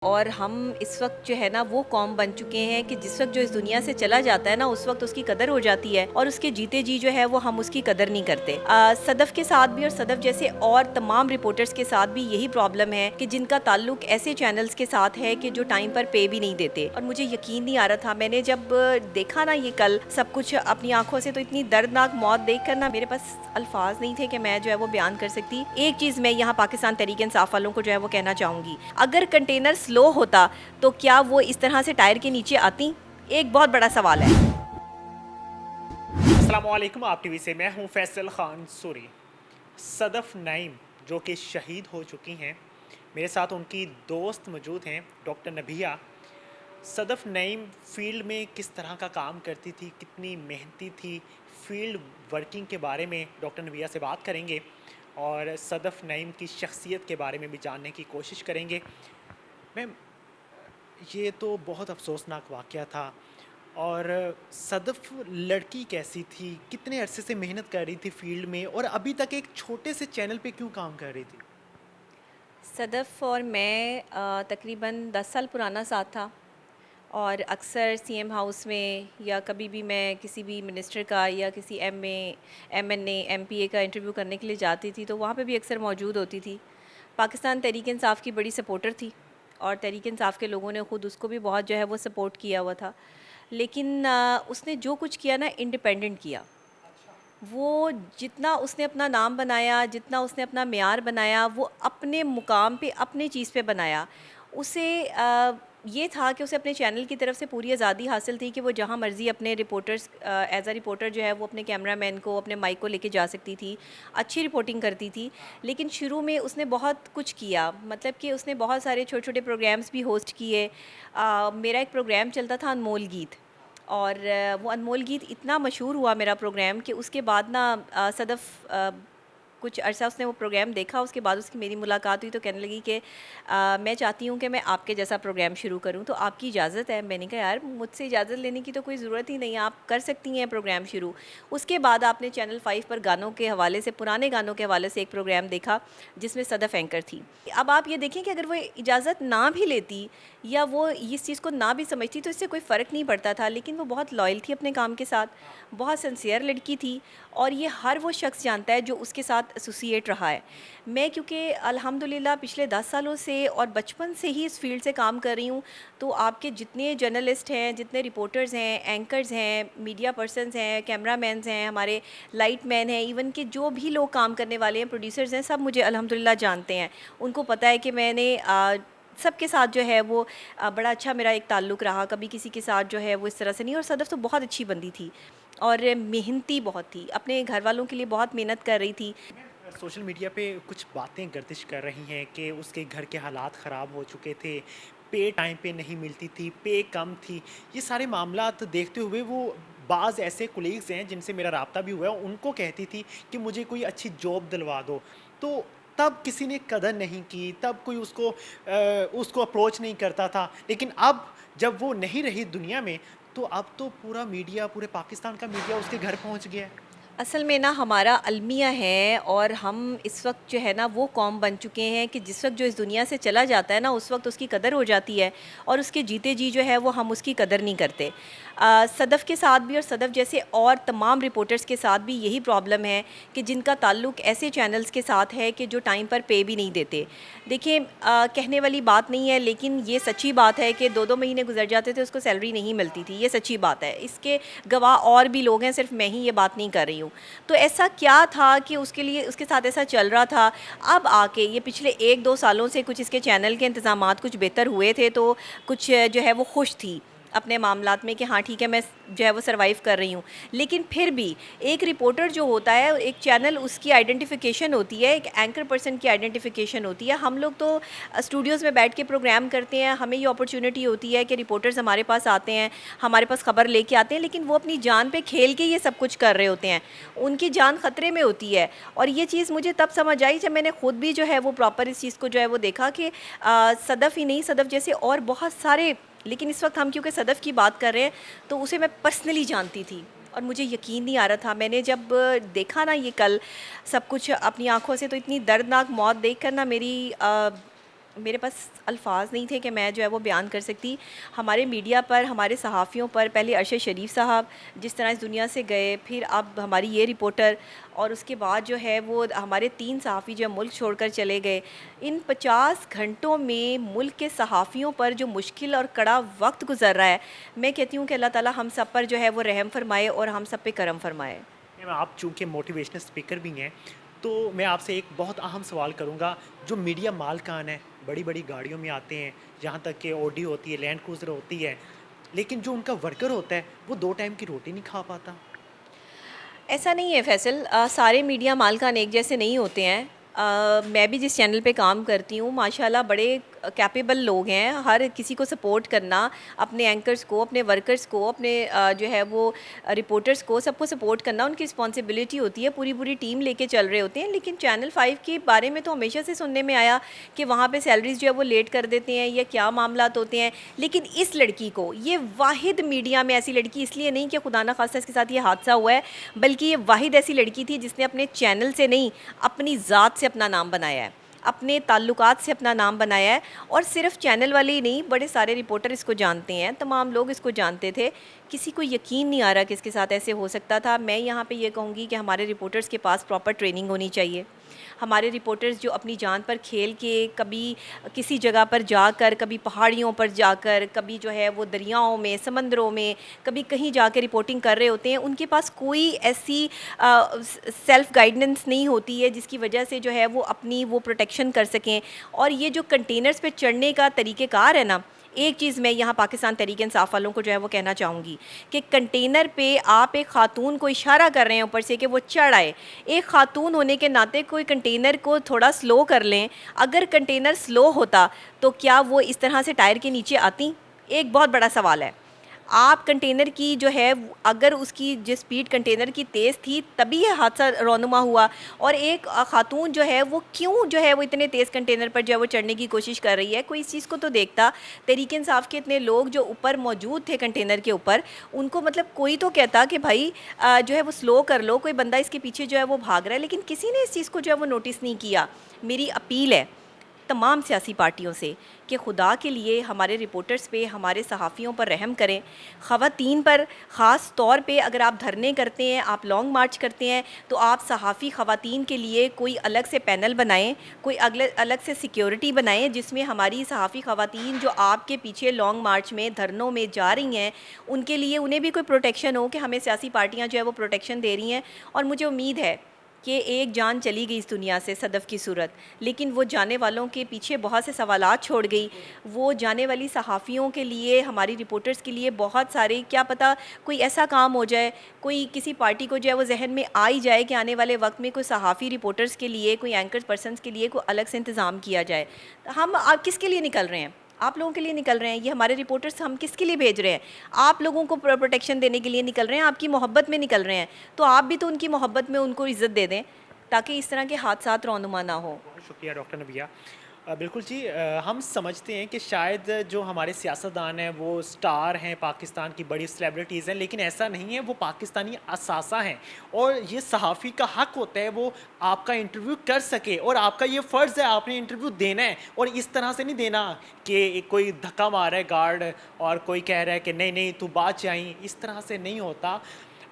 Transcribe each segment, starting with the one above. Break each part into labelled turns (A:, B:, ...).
A: और हम इस वक्त जो है ना वो कौम बन चुके हैं कि जिस वक्त जो इस दुनिया से चला जाता है ना उस वक्त उसकी कदर हो जाती है और उसके जीते जी जो है वो हम उसकी कदर नहीं करते। सदफ़ के साथ भी और सदफ़ जैसे और तमाम रिपोर्टर्स के साथ भी यही प्रॉब्लम है कि जिनका ताल्लुक ऐसे चैनल्स के साथ है कि जो टाइम पर पे भी नहीं देते। और मुझे यकीन नहीं आ रहा था, मैंने जब देखा ना ये कल सब कुछ अपनी आंखों से, तो इतनी दर्दनाक मौत देख कर ना मेरे पास अल्फाज नहीं थे कि मैं जो है वो बयान कर सकती। एक चीज़ मैं यहाँ पाकिस्तान तहरीक इंसाफ वालों को जो है वो कहना चाहूँगी, अगर कंटेनर स्लो होता तो क्या वो इस तरह से टायर के नीचे आती? एक बहुत बड़ा सवाल है।
B: अस्सलामुअलैकुम, आप टीवी से मैं हूं फैसल ख़ान सूरी। सदफ़ नईम जो कि शहीद हो चुकी हैं, मेरे साथ उनकी दोस्त मौजूद हैं डॉक्टर नबिया। सदफ़ नईम फ़ील्ड में किस तरह का काम करती थी, कितनी मेहनती थी, फ़ील्ड वर्किंग के बारे में डॉक्टर नबिया से बात करेंगे और सदफ़ नईम की शख्सियत के बारे में भी जानने की कोशिश करेंगे। मैम, ये तो बहुत अफ़सोसनाक वाक़या था। और सदफ़ लड़की कैसी थी? कितने अरसे से मेहनत कर रही थी फ़ील्ड में और अभी तक एक छोटे से चैनल पे क्यों काम कर रही थी?
A: सदफ़ और मैं तकरीबन 10 साल पुराना साथ था और अक्सर सीएम हाउस में या कभी भी मैं किसी भी मिनिस्टर का या किसी एमए, एमएनए, एमपीए का इंटरव्यू करने के लिए जाती थी तो वहाँ पे भी अक्सर मौजूद होती थी। पाकिस्तान तहरीक इंसाफ की बड़ी सपोर्टर थी और तहरीक इंसाफ के लोगों ने ख़ुद उसको भी बहुत जो है वो सपोर्ट किया हुआ था। लेकिन उसने जो कुछ किया ना इंडिपेंडेंट किया। वो जितना उसने अपना नाम बनाया, जितना उसने अपना मेयार बनाया, वो अपने मुकाम पे, अपने चीज़ पे बनाया। उसे ये था कि उसे अपने चैनल की तरफ से पूरी आज़ादी हासिल थी कि वो जहाँ मर्ज़ी अपने रिपोर्टर्स एज़ अ रिपोर्टर जो है वो अपने कैमरामैन को, अपने माइक को लेके जा सकती थी। अच्छी रिपोर्टिंग करती थी। लेकिन शुरू में उसने बहुत कुछ किया, मतलब कि उसने बहुत सारे छोटे-छोटे प्रोग्राम्स भी होस्ट किए। मेरा एक प्रोग्राम चलता था अनमोल गीत, और वो अनमोल गीत इतना मशहूर हुआ मेरा प्रोग्राम कि उसके बाद ना सदफ़ कुछ अरसा उसने वो प्रोग्राम देखा, उसके बाद उसकी मेरी मुलाकात हुई तो कहने लगी कि मैं चाहती हूँ कि मैं आपके जैसा प्रोग्राम शुरू करूँ, तो आपकी इजाज़त है? मैंने कहा यार मुझसे इजाज़त लेने की तो कोई ज़रूरत ही नहीं है, आप कर सकती हैं प्रोग्राम शुरू। उसके बाद आपने चैनल 5 पर गानों के हवाले से, पुराने गानों के हवाले से एक प्रोग्राम देखा जिसमें सदफ़ एंकर थी। अब आप ये देखें कि अगर वो इजाज़त ना भी लेती या वो इस चीज़ को ना भी समझती तो इससे कोई फ़र्क नहीं पड़ता था, लेकिन वो बहुत लॉयल थी अपने काम के साथ, बहुत सिंसियर लड़की थी और ये हर वो शख्स जानता है जो उसके साथ एसोसिएट रहा है। मैं क्योंकि अल्हम्दुलिल्लाह पिछले 10 सालों से और बचपन से ही इस फ़ील्ड से काम कर रही हूँ, तो आपके जितने जर्नलिस्ट हैं, जितने रिपोर्टर्स हैं, एंकर्स हैं, मीडिया पर्सन्स हैं, कैमरामैन्स हैं, हमारे लाइट मैन हैं, इवन के जो भी लोग काम करने वाले हैं, प्रोड्यूसर्स हैं, सब मुझे अल्हम्दुलिल्लाह जानते हैं। उनको पता है कि मैंने सबके साथ जो है वो बड़ा अच्छा मेरा एक ताल्लुक़ रहा, कभी किसी के साथ जो है वो इस तरह से नहीं। और सदफ़ तो बहुत अच्छी बंदी थी और मेहनती बहुत थी, अपने घर वालों के लिए बहुत मेहनत कर रही थी।
B: सोशल मीडिया पे कुछ बातें गर्दिश कर रही हैं कि उसके घर के हालात ख़राब हो चुके थे, पे टाइम पे नहीं मिलती थी, पे कम थी। ये सारे मामलात देखते हुए वो बाज़ ऐसे कोलीग्स हैं जिनसे मेरा राब्ता भी हुआ है, उनको कहती थी कि मुझे कोई अच्छी जॉब दिलवा दो। तो तब किसी ने कदर नहीं की, तब कोई उसको अप्रोच नहीं करता था। लेकिन अब जब वो नहीं रही दुनिया में, तो अब तो पूरा मीडिया, पूरे पाकिस्तान का मीडिया उसके घर पहुँच गया है।
A: असल में ना हमारा अलमिया है और हम इस वक्त जो है ना वो कौम बन चुके हैं कि जिस वक्त जो इस दुनिया से चला जाता है ना उस वक्त उसकी कदर हो जाती है और उसके जीते जी जो है वो हम उसकी कदर नहीं करते। सदफ़ के साथ भी और सदफ़ जैसे और तमाम रिपोर्टर्स के साथ भी यही प्रॉब्लम है कि जिनका ताल्लुक ऐसे चैनल्स के साथ है कि जो टाइम पर पे भी नहीं देते। देखिए, कहने वाली बात नहीं है लेकिन ये सच्ची बात है कि 2-2 महीने गुजर जाते थे उसको सैलरी नहीं मिलती थी, ये सच्ची बात है। इसके गवाह और भी लोग हैं, सिर्फ मैं ही ये बात नहीं कर रही हूँ। तो ऐसा क्या था कि उसके लिए उसके साथ ऐसा चल रहा था? अब आके ये पिछले 1-2 सालों से कुछ इसके चैनल के इंतज़ामात कुछ बेहतर हुए थे, तो कुछ जो है वो खुश थी अपने मामलात में कि हाँ ठीक है, मैं जो है वो सर्वाइव कर रही हूँ। लेकिन फिर भी एक रिपोर्टर जो होता है, एक चैनल, उसकी आइडेंटिफ़िकेशन होती है, एक एंकर पर्सन की आइडेंटिफ़िकेशन होती है। हम लोग तो स्टूडियोज़ में बैठ के प्रोग्राम करते हैं, हमें ये अपॉर्चुनिटी होती है कि रिपोर्टर्स हमारे पास आते हैं, हमारे पास खबर लेके आते हैं, लेकिन वो अपनी जान पे खेल के ये सब कुछ कर रहे होते हैं। उनकी जान ख़तरे में होती है और ये चीज़ मुझे तब समझ आई जब मैंने खुद भी जो है वो प्रॉपर इस चीज़ को जो है वो देखा कि सदफ़ ही नहीं, सदफ़ जैसे और बहुत सारे, लेकिन इस वक्त हम क्योंकि सदफ़ की बात कर रहे हैं तो उसे मैं पर्सनली जानती थी और मुझे यकीन नहीं आ रहा था। मैंने जब देखा ना ये कल सब कुछ अपनी आंखों से, तो इतनी दर्दनाक मौत देख कर ना मेरी मेरे पास अल्फाज नहीं थे कि मैं जो है वो बयान कर सकती। हमारे मीडिया पर, हमारे सहाफ़ियों पर, पहले अरशद शरीफ साहब जिस तरह इस दुनिया से गए, फिर अब हमारी ये रिपोर्टर, और उसके बाद जो है वो हमारे 3 सहाफ़ी जो है मुल्क छोड़कर चले गए। इन 50 घंटों में मुल्क के सहाफ़ियों पर जो मुश्किल और कड़ा वक्त गुज़र रहा है, मैं कहती हूँ कि अल्लाह ताला हम सब पर जो है वो रहम फरमाए और हम सब पे करम फरमाए।
B: मैम, आप चूँकि मोटिवेशनल स्पीकर भी हैं, तो मैं आपसे एक बहुत अहम सवाल करूँगा। जो मीडिया मालकान हैं, बड़ी-बड़ी गाड़ियों में आते हैं, यहाँ तक कि ऑडी होती है, लैंड क्रूज़र होती है, लेकिन जो उनका वर्कर होता है, वो 2 टाइम की रोटी नहीं खा पाता।
A: ऐसा नहीं है फैसल, सारे मीडिया मालकान एक जैसे नहीं होते हैं। मैं भी जिस चैनल पे काम करती हूँ माशाल्लाह बड़े कैपेबल लोग हैं। हर किसी को सपोर्ट करना, अपने एंकर्स को, अपने वर्कर्स को, अपने जो है वो रिपोर्टर्स को, सबको सपोर्ट करना उनकी रिस्पॉन्सिबिलिटी होती है। पूरी पूरी टीम लेके चल रहे होते हैं। लेकिन चैनल 5 के बारे में तो हमेशा से सुनने में आया कि वहाँ पे सैलरीज जो है वो लेट कर देते हैं या क्या मामलात होते हैं। लेकिन इस लड़की को, ये वाहिद मीडिया में ऐसी लड़की, इसलिए नहीं कि खुदा ना खास्ता इसके साथ ये हादसा हुआ है, बल्कि ये वाहिद ऐसी लड़की थी जिसने अपने चैनल से नहीं, अपनी ज़ात से अपना नाम बनाया है, अपने ताल्लुकात से अपना नाम बनाया है। और सिर्फ चैनल वाले ही नहीं, बड़े सारे रिपोर्टर इसको जानते हैं, तमाम लोग इसको जानते थे। किसी को यकीन नहीं आ रहा कि इसके साथ ऐसे हो सकता था। मैं यहाँ पे ये कहूँगी कि हमारे रिपोर्टर्स के पास प्रॉपर ट्रेनिंग होनी चाहिए। हमारे रिपोर्टर्स जो अपनी जान पर खेल के, कभी किसी जगह पर जाकर, कभी पहाड़ियों पर जाकर, कभी जो है वो दरियाओं में, समंदरों में, कभी कहीं जाकर रिपोर्टिंग कर रहे होते हैं, उनके पास कोई ऐसी सेल्फ़ गाइडेंस नहीं होती है जिसकी वजह से जो है वो अपनी वो प्रोटेक्शन कर सकें। और ये जो कंटेनर्स पे चढ़ने का तरीक़ेकार है ना, एक चीज़ मैं यहाँ पाकिस्तान तहरीक इंसाफ वालों को जो है वो कहना चाहूँगी कि कंटेनर पे आप एक ख़ातून को इशारा कर रहे हैं ऊपर से कि वो चढ़ आए। एक ख़ातून होने के नाते कोई कंटेनर को थोड़ा स्लो कर लें। अगर कंटेनर स्लो होता तो क्या वो इस तरह से टायर के नीचे आती? एक बहुत बड़ा सवाल है। आप कंटेनर की जो है, अगर उसकी जो स्पीड कंटेनर की तेज़ थी तभी ये हादसा रौनुमा हुआ। और एक ख़ातून जो है वो क्यों जो है वो इतने तेज़ कंटेनर पर जो है वो चढ़ने की कोशिश कर रही है? कोई इस चीज़ को तो देखता। तहरीक इंसाफ के इतने लोग जो ऊपर मौजूद थे कंटेनर के ऊपर, उनको मतलब कोई तो कहता कि भाई जो है वो स्लो कर लो, कोई बंदा इसके पीछे जो है वो भाग रहा है। लेकिन किसी ने इस चीज़ को जो है वो नोटिस नहीं किया। मेरी अपील है तमाम सियासी पार्टियों से कि खुदा के लिए हमारे रिपोर्टर्स पे, हमारे सहाफ़ियों पर रहम करें। ख़वातीन पर ख़ास तौर पे अगर आप धरने करते हैं, आप लॉन्ग मार्च करते हैं, तो आप सहाफ़ी ख़वातीन के लिए कोई अलग से पैनल बनाएं, कोई अलग से सिक्योरिटी बनाएं, जिसमें हमारी सहाफ़ी ख़वातीन जो आपके पीछे लॉन्ग मार्च में, धरनों में जा रही हैं, उनके लिए उन्हें भी कोई प्रोटेक्शन हो कि हमें सियासी पार्टियाँ जो है वो प्रोटेक्शन दे रही हैं। और मुझे उम्मीद है कि एक जान चली गई इस दुनिया से, सदफ़ की सूरत, लेकिन वो जाने वालों के पीछे बहुत से सवालात छोड़ गई। वो जाने वाली सहाफ़ियों के लिए, हमारी रिपोर्टर्स के लिए बहुत सारे, क्या पता कोई ऐसा काम हो जाए, कोई किसी पार्टी को जो है वो जहन में आ ही जाए कि आने वाले वक्त में कोई सहाफ़ी रिपोर्टर्स के लिए, कोई एंकर पर्सनस के लिए कोई अलग से इंतज़ाम किया जाए। हम आप किसके लिए निकल रहे हैं? आप लोगों के लिए निकल रहे हैं। ये हमारे रिपोर्टर्स हम किसके लिए भेज रहे हैं? आप लोगों को प्रोटेक्शन देने के लिए निकल रहे हैं, आपकी मोहब्बत में निकल रहे हैं। तो आप भी तो उनकी मोहब्बत में उनको इज़्ज़त दे दें ताकि इस तरह के हादसात रौनुमा ना हो।
B: बहुत शुक्रिया डॉक्टर नबिया। बिल्कुल जी, हम समझते हैं कि शायद जो हमारे सियासतदान हैं वो स्टार हैं, पाकिस्तान की बड़ी सेलिब्रिटीज़ हैं, लेकिन ऐसा नहीं है। वो पाकिस्तानी असासा हैं और ये सहाफ़ी का हक़ होता है वो आपका इंटरव्यू कर सके, और आपका ये फ़र्ज़ है, आपने इंटरव्यू देना है। और इस तरह से नहीं देना कि कोई धक्का मार रहा है गार्ड और कोई कह रहा है कि नहीं नहीं तू बाद च आई, इस तरह से नहीं होता।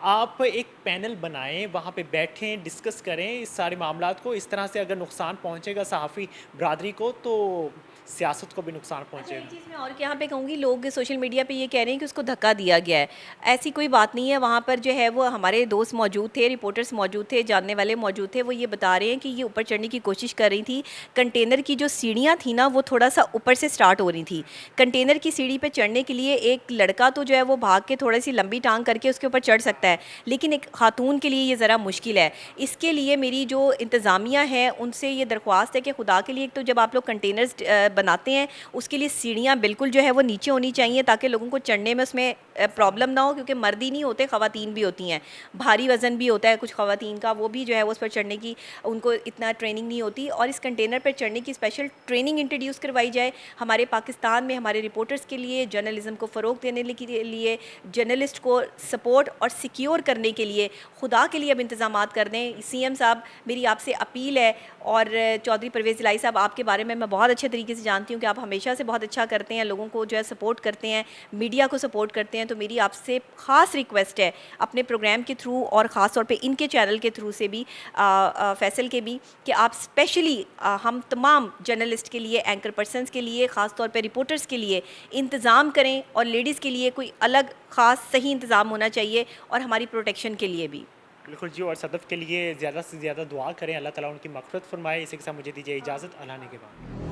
B: आप एक पैनल बनाएं, वहाँ पे बैठें, डिस्कस करें इस सारे मामलात को। इस तरह से अगर नुकसान पहुँचेगा सहाफ़ी बरादरी को, तो सियासत को भी नुकसान
A: अच्छा,
B: पहुँचेगा।
A: एक चीज़ मैं और यहाँ पे कहूँगी, लोग सोशल मीडिया पे ये कह रहे हैं कि उसको धक्का दिया गया है। ऐसी कोई बात नहीं है। वहाँ पर जो है वो हमारे दोस्त मौजूद थे, रिपोर्टर्स मौजूद थे, जानने वाले मौजूद थे। वो ये बता रहे हैं कि ये ऊपर चढ़ने की कोशिश कर रही थी। कंटेनर की जो सीढ़ियाँ थी ना, वो थोड़ा सा ऊपर से स्टार्ट हो रही थी। कंटेनर की सीढ़ी पर चढ़ने के लिए एक लड़का तो जो है वो भाग के थोड़ी सी लंबी टांग करके उसके ऊपर चढ़ सकता है, लेकिन एक खातून के लिए ये ज़रा मुश्किल है। इसके लिए मेरी जो इंतज़ामिया है उनसे ये दरख्वास्त है कि खुदा के लिए, एक तो जब आप लोग कंटेनर्स बनाते हैं उसके लिए सीढ़ियाँ बिल्कुल जो है वो नीचे होनी चाहिए ताकि लोगों को चढ़ने में उसमें प्रॉब्लम ना हो, क्योंकि मर्द ही नहीं होते, ख़वातीन भी होती हैं। भारी वज़न भी होता है कुछ ख़वातीन का, वो भी जो है वो उस पर चढ़ने की उनको इतना ट्रेनिंग नहीं होती। और इस कंटेनर पर चढ़ने की स्पेशल ट्रेनिंग इंट्रोड्यूस करवाई जाए हमारे पाकिस्तान में, हमारे रिपोर्टर्स के लिए, जर्नलिज़म को फ़रोग़ देने के लिए, जर्नलिस्ट को सपोर्ट और सिक्योर करने के लिए खुदा के लिए अब इंतज़ामात कर दें। CM साहब, मेरी आपसे अपील है, और चौधरी परवेज़ इलाही साहब, आपके बारे में मैं बहुत अच्छे तरीके से जानती हूँ कि आप हमेशा से बहुत अच्छा करते हैं, लोगों को जो है सपोर्ट करते हैं, मीडिया को सपोर्ट करते हैं। तो मेरी आपसे ख़ास रिक्वेस्ट है अपने प्रोग्राम के थ्रू और ख़ास तौर पे इनके चैनल के थ्रू से भी फैसल के भी, कि आप स्पेशली हम तमाम जर्नलिस्ट के लिए, एंकर पर्सनस के लिए, ख़ास तौर पे रिपोर्टर्स के लिए इंतज़ाम करें, और लेडीज़ के लिए कोई अलग ख़ास सही इंतज़ाम होना चाहिए, और हमारी प्रोटेक्शन के लिए भी।
B: बिल्कुल जी, और सदफ़ के लिए ज़्यादा से ज़्यादा दुआ करें, अल्लाह ताला उनकी मग़फ़िरत फ़रमाए। इसी के साथ मुझे दीजिए इजाज़त, अल्लाह ने के बाद।